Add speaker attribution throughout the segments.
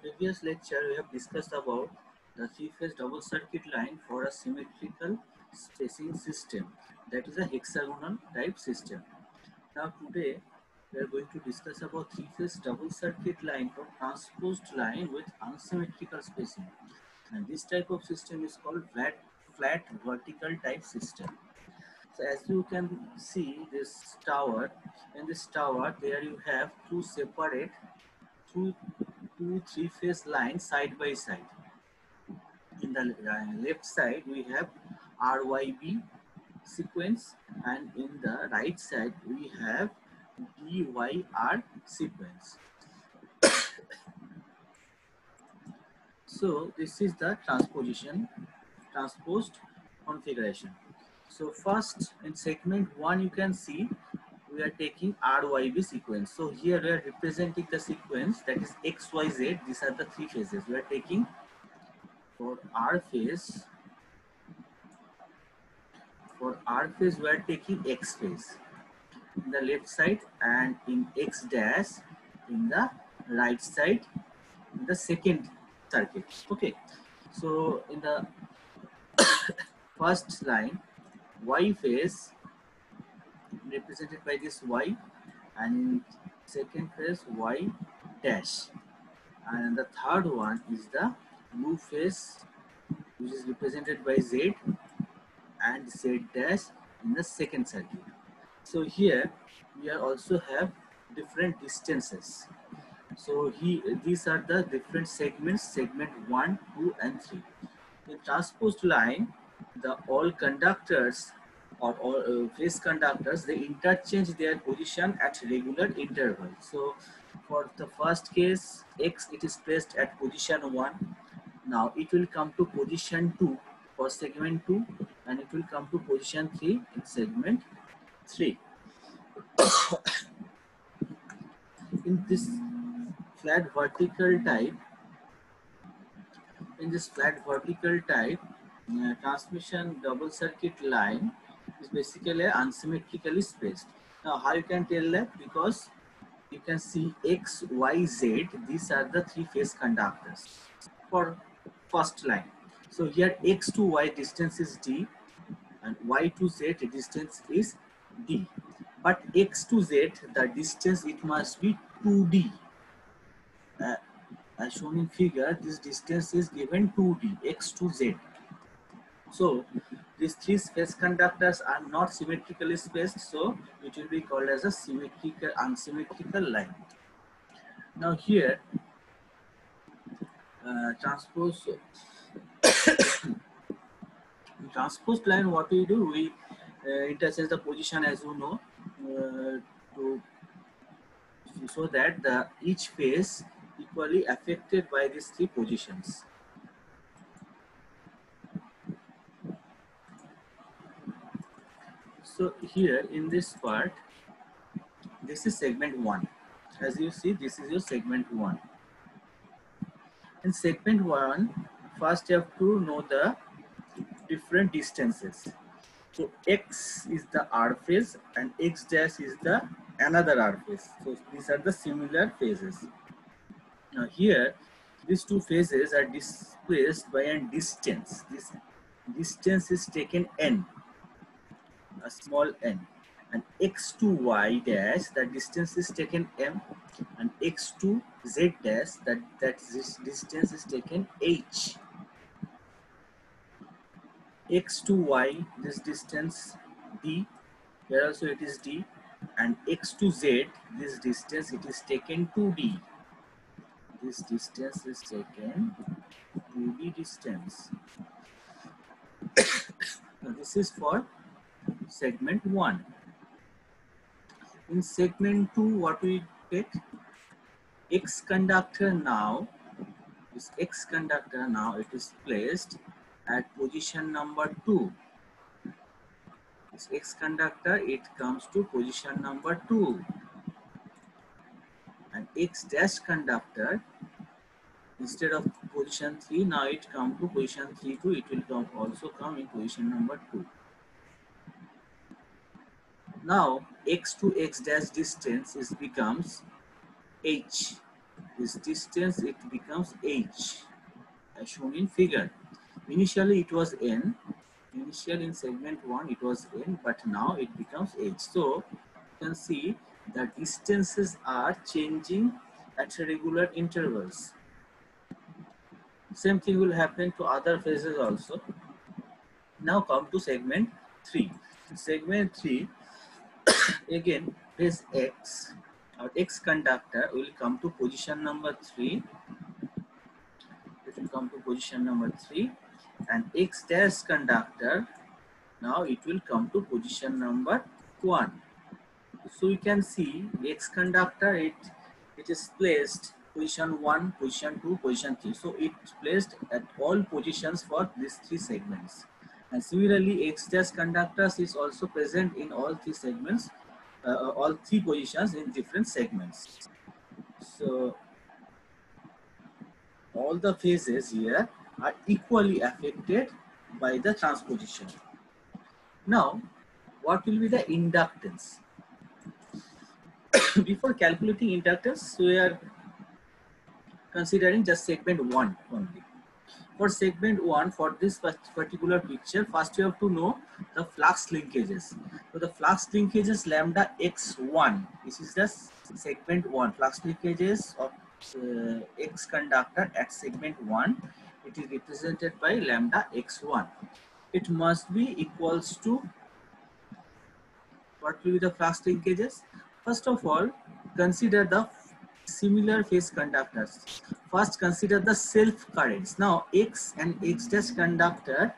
Speaker 1: Previous lecture we have discussed about the three-phase double circuit line for a symmetrical spacing system, that is a hexagonal type system. Now today we are going to discuss about three-phase double circuit line for transposed line with unsymmetrical spacing, and this type of system is called flat vertical type system. So as you can see this tower, in this tower there you have two separate two three-phase lines side by side. In the left side we have RYB sequence, and in the right side we have DYR sequence. So this is the transposed configuration. So first in segment 1 you can see we are taking RYB sequence. So here we are representing the sequence, that is XYZ. These are the three phases. We are taking for R phase. For R phase we are taking X phase in the left side, and in X dash in the right side in the second circuit. Okay, so in the first line Y phase represented by this Y, and second phase Y dash, and the third one is the blue phase which is represented by Z and Z dash in the second circuit. So here we are also have different distances. So these are the different segments, segment 1, 2 and 3. In transposed line, the all conductors or all phase conductors, they interchange their position at regular intervals. So for the first case, X, it is placed at position 1. Now it will come to position 2 for segment 2, and it will come to position 3 in segment 3. In this flat vertical type, transmission double circuit line is basically unsymmetrically spaced. Now how you can tell that? Because you can see X, Y, Z, these are the three phase conductors for first line. So here X to Y distance is D and Y to Z distance is D. But X to Z, the distance it must be 2D. As shown in figure, this distance is given 2D, X to Z. So these three phase conductors are not symmetrically spaced, so it will be called as a symmetrical unsymmetrical line. Now here transposed line, what we do, we interchange the position, as you know, to so that the each phase equally affected by these three positions. So here in this part, this is segment 1. As you see, this is your segment 1. In segment 1, first you have to know the different distances. So X is the R phase and X dash is the another R phase. So these are the similar phases. Now here, these two phases are displaced by a distance. This distance is taken n, a small n, and X to Y dash, the distance is taken m, and X to Z dash, that this distance is taken h. X to Y, this distance d, here also it is d, and X to Z, this distance it is taken 2d. This distance is taken 2d distance. Now this is for segment 1. In segment 2, what we take? X conductor now, this X conductor now, it is placed at position number 2. This X conductor, it comes to position number 2. And X dash conductor, instead of position 3, now it come to position 3 2. It will also come in position number 2. Now X to X dash distance is becomes h. this distance it becomes h, as shown in figure. Initially it was n. Initially in segment 1 it was n, but now it becomes h. So you can see the distances are changing at regular intervals. Same thing will happen to other phases also. Now come to segment 3. Segment 3, again phase x. Our x conductor will come to position number 3. It will come to position number 3, and x dash conductor, now it will come to position number 1. So you can see x conductor, it is placed position 1, position 2, position 3. So it's placed at all positions for these 3 segments. And similarly, x dash conductors is also present in all 3 segments, all 3 positions in different segments. So all the phases here are equally affected by the transposition. Now, what will be the inductance? Before calculating inductance, we are considering just segment 1 only. For segment 1, for this particular picture, first you have to know the flux linkages. So the flux linkages lambda x1, this is the segment 1, flux linkages of x conductor at segment 1, it is represented by lambda x1. It must be equals to, what will be the flux linkages? First of all, consider the similar phase conductors. First, consider the self currents. Now, x and x dash conductor,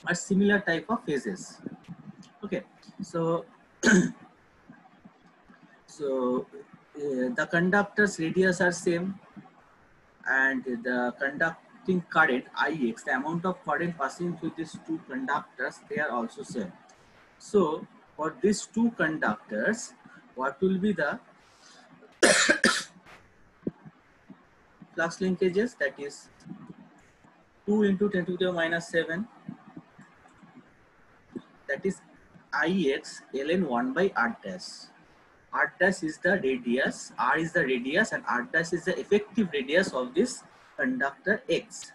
Speaker 1: are similar type of phases. Okay, so the conductors radius are same, and the conducting current Ix, the amount of current passing through these 2 conductors, they are also same. So for these 2 conductors, what will be the flux linkages? That is 2 into 10 to the minus 7. That is Ix ln 1 by r dash. R dash is the radius, R is the radius, and R dash is the effective radius of this conductor X.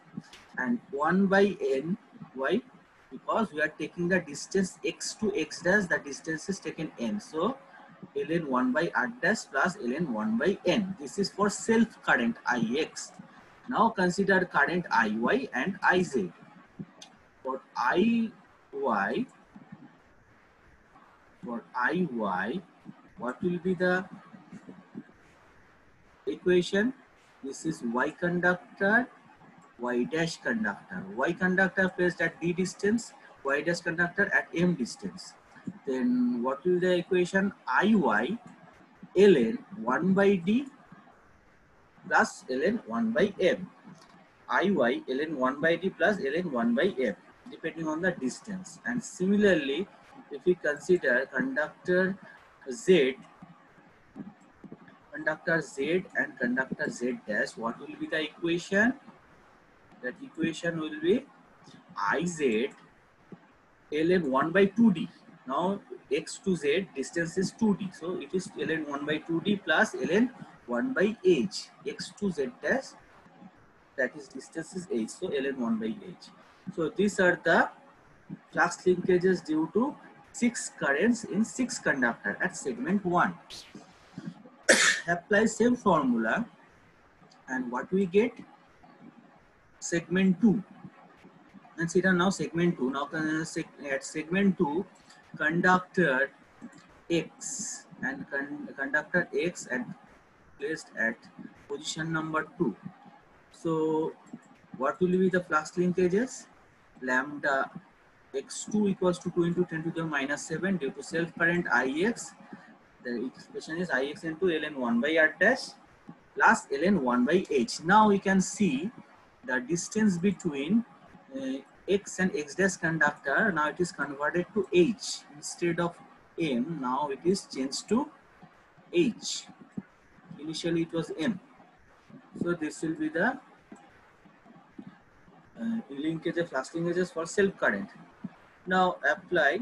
Speaker 1: And 1 by n, why? Because we are taking the distance x to x dash, the distance is taken n. So ln 1 by r dash plus ln 1 by n. This is for self current Ix. Now consider current Iy and Iz. For Iy, what will be the equation? This is y conductor, y dash conductor. Y conductor placed at d distance, y dash conductor at m distance. Then what will be the equation? Iy ln 1 by d plus ln 1 by m. Iy ln 1 by d plus ln 1 by m, depending on the distance. And similarly, if we consider conductor Z and conductor Z dash, what will be the equation? That equation will be Iz ln 1 by 2d. Now x to z distance is 2d, so it is ln 1 by 2d plus ln 1 by h. X to z dash, that is distance is h, so ln 1 by h. So these are the flux linkages due to 6 currents in 6 conductor at segment 1. Apply same formula, and what we get? Segment 2. Consider now segment 2. Now at segment 2, conductor X and conductor X and placed at position number 2. So what will be the flux linkages? Lambda x2 equals to 2 into 10 to the minus 7 due to self current Ix. The expression is Ix into ln 1 by r dash plus ln 1 by h. Now we can see the distance between x and x dash conductor. Now it is converted to h. Instead of m, now it is changed to h. Initially it was m. So this will be the flux linkages for self current. Now apply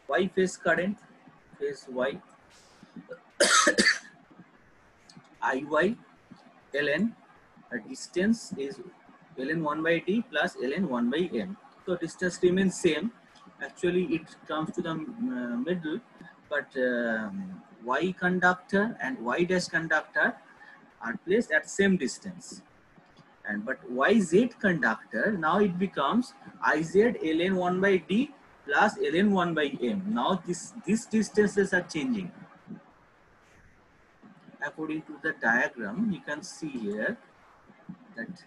Speaker 1: y phase current, phase y. Iy ln, distance is ln 1 by d plus ln 1 by m. So distance remains same. Actually, it comes to the middle, but y conductor and y dash conductor are placed at same distance. And but yz conductor, now it becomes iz ln 1 by d plus ln 1 by m. Now these distances are changing. According to the diagram, you can see here that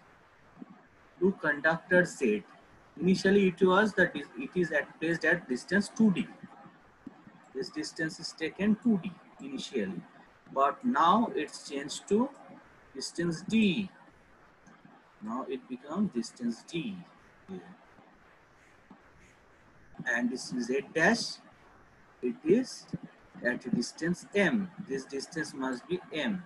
Speaker 1: to conductor Z. Initially, it was that it is placed at distance 2d. This distance is taken 2d initially, but now it's changed to distance d. Now it becomes distance d, and this is Z dash. It is at distance m. This distance must be m.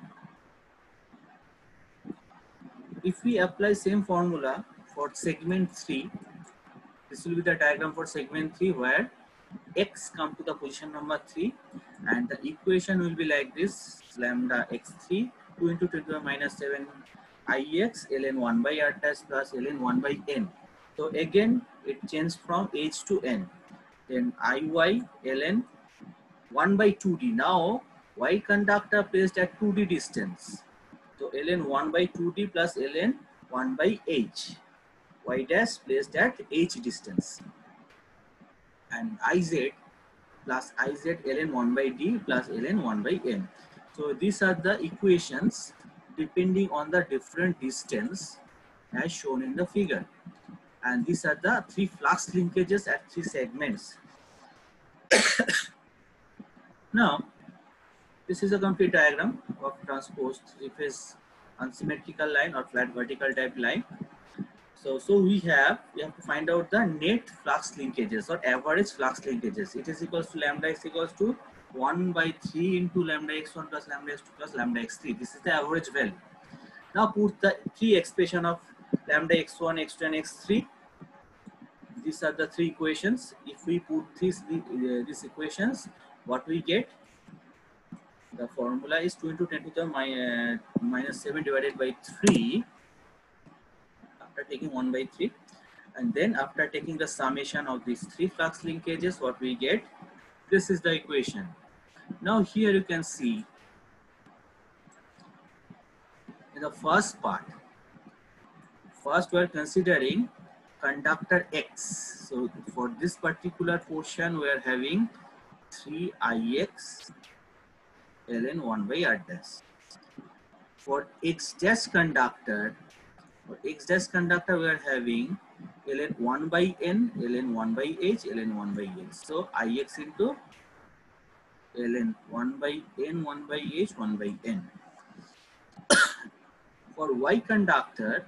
Speaker 1: If we apply same formula for segment 3, this will be the diagram for segment 3 where x come to the position number 3, and the equation will be like this: lambda x3 2 into 10 to the minus 7 ix ln 1 by r dash plus ln 1 by n. So again it changed from h to n. Then iy ln 1 by 2d. Now y conductor placed at 2d distance. So ln 1 by 2d plus ln 1 by h. Y dash placed at h distance. And iz plus iz ln 1 by d plus ln 1 by m. So these are the equations depending on the different distance as shown in the figure. And these are the 3 flux linkages at 3 segments. Now, this is a complete diagram of transposed 3-phase unsymmetrical line or flat vertical type line. So we have to find out the net flux linkages or average flux linkages. It is equals to lambda is equals to 1 by 3 into lambda x1 plus lambda x2 plus lambda x3. This is the average value. Now put the 3 expression of lambda x1, x2 and x3. These are the 3 equations. If we put these equations, what we get? The formula is 2 into 10 to the minus 7 divided by 3. After taking 1 by 3, and then after taking the summation of these 3 flux linkages, what we get? This is the equation. Now here you can see in the first part, first we are considering conductor X. So for this particular portion we are having 3ix ln 1 by r dash. For X dash conductor, we are having ln 1 by n, ln 1 by h, ln 1 by n. So ix into ln 1 by n, 1 by h, 1 by n. For y conductor,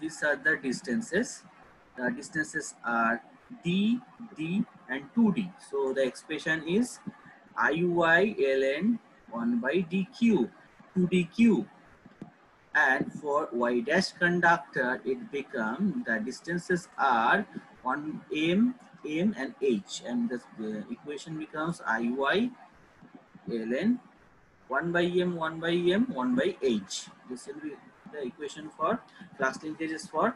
Speaker 1: these are the distances. The distances are d, d and 2d. So the expression is iy ln 1 by dq. 2dq. And for y dash conductor, it becomes the distances are 1 m, m and h, and the equation becomes iy ln 1 by m, 1 by m, 1 by h. This will be the equation for flux linkages for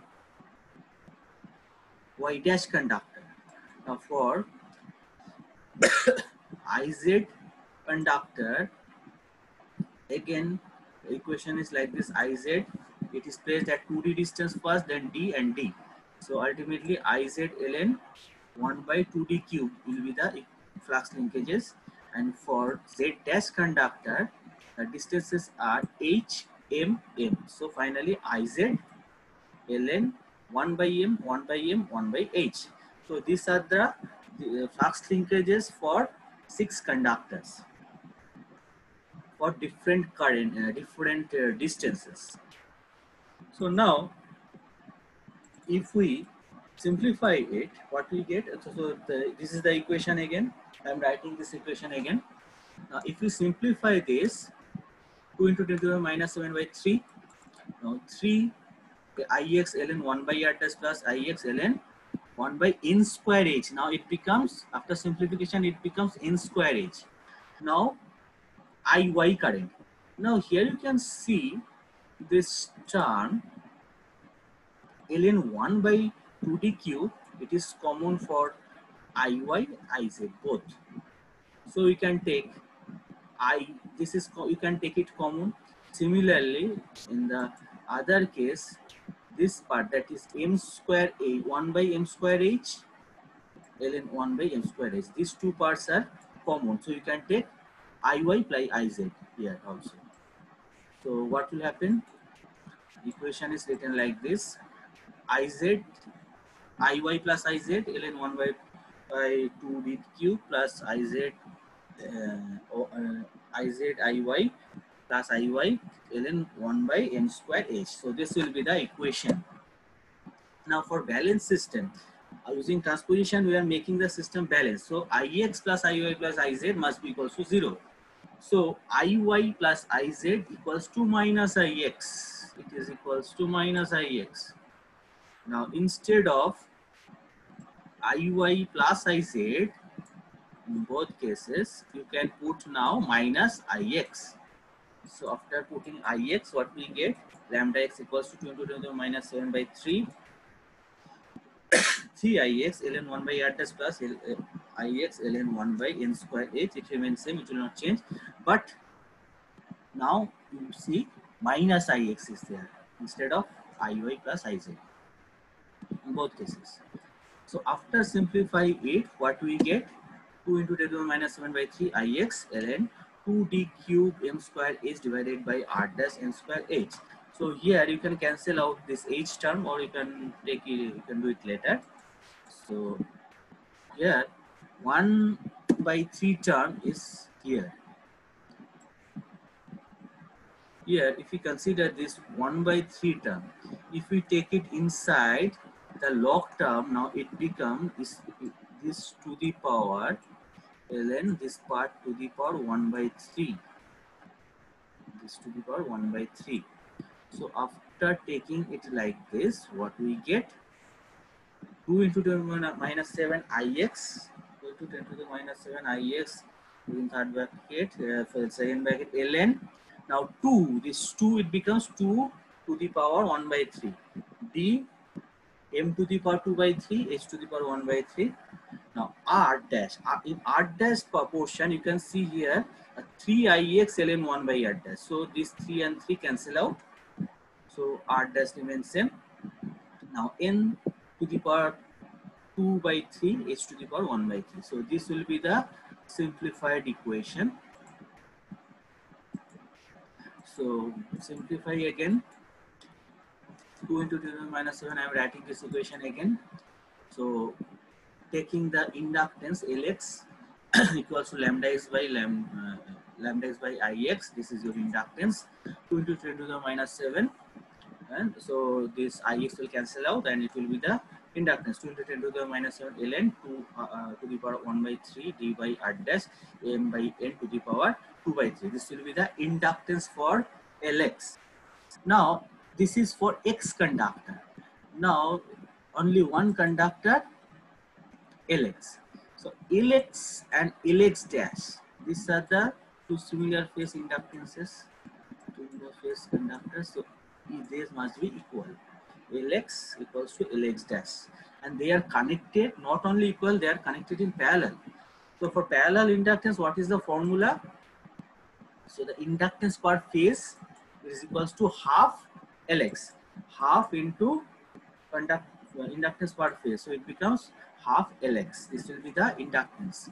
Speaker 1: y dash conductor. Now for iz conductor, again the equation is like this: iz, it is placed at 2d distance first, then d and d. So ultimately iz ln 1 by 2d cube will be the flux linkages. And for z dash conductor, the distances are h, m, m. So finally iz ln 1 by m, 1 by m, 1 by h. So these are the flux linkages for 6 conductors for different current, different distances. So now, if we simplify it, what we get? This is the equation again. I am writing this equation again. Now, if we simplify this, 2 into 10 to the minus 7 by 3. Now 3 ix ln 1 by r dash plus ix ln 1 by n square h. Now it becomes, after simplification, it becomes n square h. Now IY current. Now here you can see this term ln 1 by 2D cube. It is common for IY, IZ both. So you can take you can take it common. Similarly, in the other case, this part, that is m square a 1 by m square h ln 1 by m square h. These two parts are common. So you can take IY plus IZ here also. So what will happen? Equation is written like this: IZ IY plus IZ ln 1 by 2 d cube plus IZ IY plus IY ln 1 by m square h. So this will be the equation. Now for balance system, using transposition, we are making the system balanced. So Ix plus Iy plus Iz must be equals to 0. So Iy plus Iz equals to minus Ix. It is equals to minus Ix. Now instead of Iy plus Iz, in both cases, you can put now minus Ix. So after putting Ix, what we get? Lambda x equals to 2 into 10 to the minus 7 by 3. 3ix ln 1 by r dash plus ix ln 1 by n square h. It remains same, it will not change. But now you see minus ix is there instead of iy plus iz in both cases. So after simplify it, what we get? 2 into 10 to the minus 7 by 3 ix ln 2d cube m square h divided by r dash n square h. So here you can cancel out this h term, or you can take it, you can do it later. So here 1 by 3 term is here. Here, if we consider this 1 by 3 term, if we take it inside the log term, now it becomes this to the power ln this part to the power 1 by 3. This to the power 1 by 3. So after taking it like this, what we get? 2 into 10 to the minus 7 ix, 2 into 10 to the minus 7 ix in third bracket, for second bracket ln. Now 2, this 2, it becomes 2 to the power 1 by 3. D m to the power 2 by 3, h to the power 1 by 3. Now r dash, in r dash proportion, you can see here 3ix ln 1 by r dash. So these 3 and 3 cancel out. So r dash remains same. Now n to the power 2 by 3, h to the power 1 by 3. So this will be the simplified equation. So simplify again. 2 into 10 to the minus 7, I am writing this equation again. So taking the inductance Lx equals to lambda x by Ix. This is your inductance. 2 into 10 to the minus 7. And so this Ix will cancel out, and it will be the inductance. 2 into 10 to the minus 7 ln 2 to the power 1 by 3 d by r dash m by n to the power 2 by 3. This will be the inductance for Lx. Now this is for X conductor. Now only one conductor, Lx. So Lx and Lx dash, these are the two similar phase inductances, two similar phase conductors. So these must be equal. Lx equals to Lx dash, and they are connected, not only equal, they are connected in parallel. So for parallel inductance, what is the formula? So the inductance per phase is equals to half Lx, half into inductance per phase. So it becomes half Lx. This will be the inductance.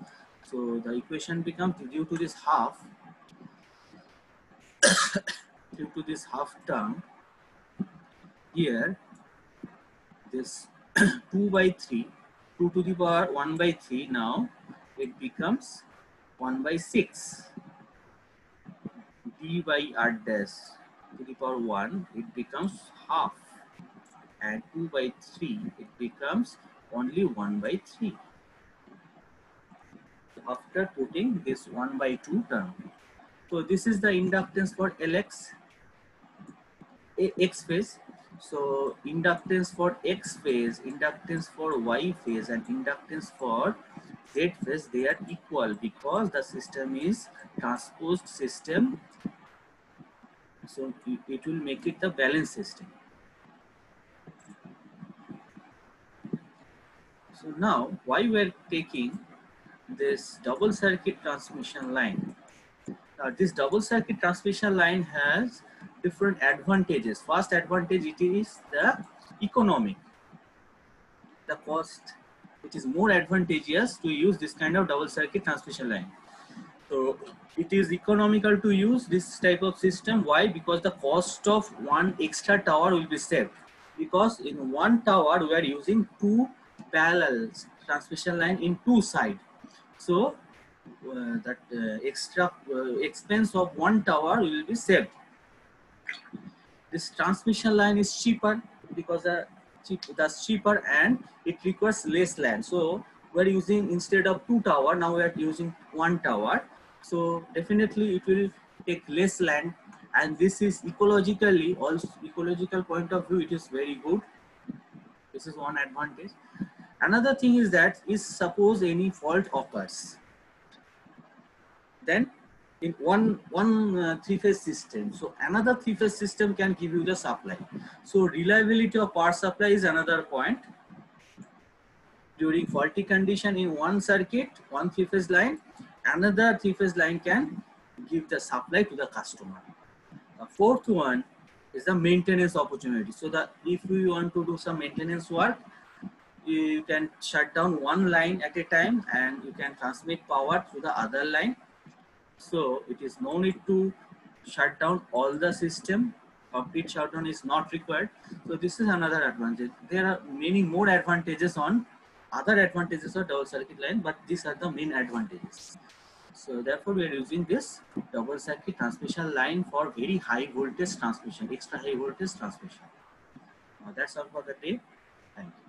Speaker 1: So the equation becomes, due to this half, due to this half term, here this 2 by 3, 2 to the power 1 by 3, now it becomes 1 by 6. D by r dash to the power 1, it becomes half, and 2 by 3, it becomes only 1 by 3. So after putting this 1 by 2 term, so this is the inductance for Lx, X phase. So inductance for X phase, inductance for Y phase, and inductance for Z phase, they are equal because the system is transposed system. So it will make it the balanced system. So now why we are taking this double circuit transmission line? This double circuit transmission line has different advantages. First advantage, it is the economic. The cost, it is more advantageous to use this kind of double circuit transmission line. So it is economical to use this type of system. Why? Because the cost of one extra tower will be saved. Because in one tower we are using two parallel transmission line in two sides. So that extra expense of one tower will be saved. This transmission line is cheaper because that's cheaper and it requires less land. So we're using, instead of two tower, now we are using one tower. So definitely it will take less land, and this is ecologically, also ecological point of view, it is very good. This is one advantage. Another thing is that is suppose any fault occurs, then in one three-phase system, so another three-phase system can give you the supply. So reliability of power supply is another point. During faulty condition in one circuit, one three-phase line, another three-phase line can give the supply to the customer. The fourth one is the maintenance opportunity. So that if you want to do some maintenance work, you can shut down one line at a time and you can transmit power to the other line. So it is no need to shut down all the system. Complete shutdown is not required. So this is another advantage. There are many more advantages on other advantages of double circuit line, but these are the main advantages. So therefore we are using this double circuit transmission line for very high voltage transmission, extra high voltage transmission. Now that's all for the day. Thank you.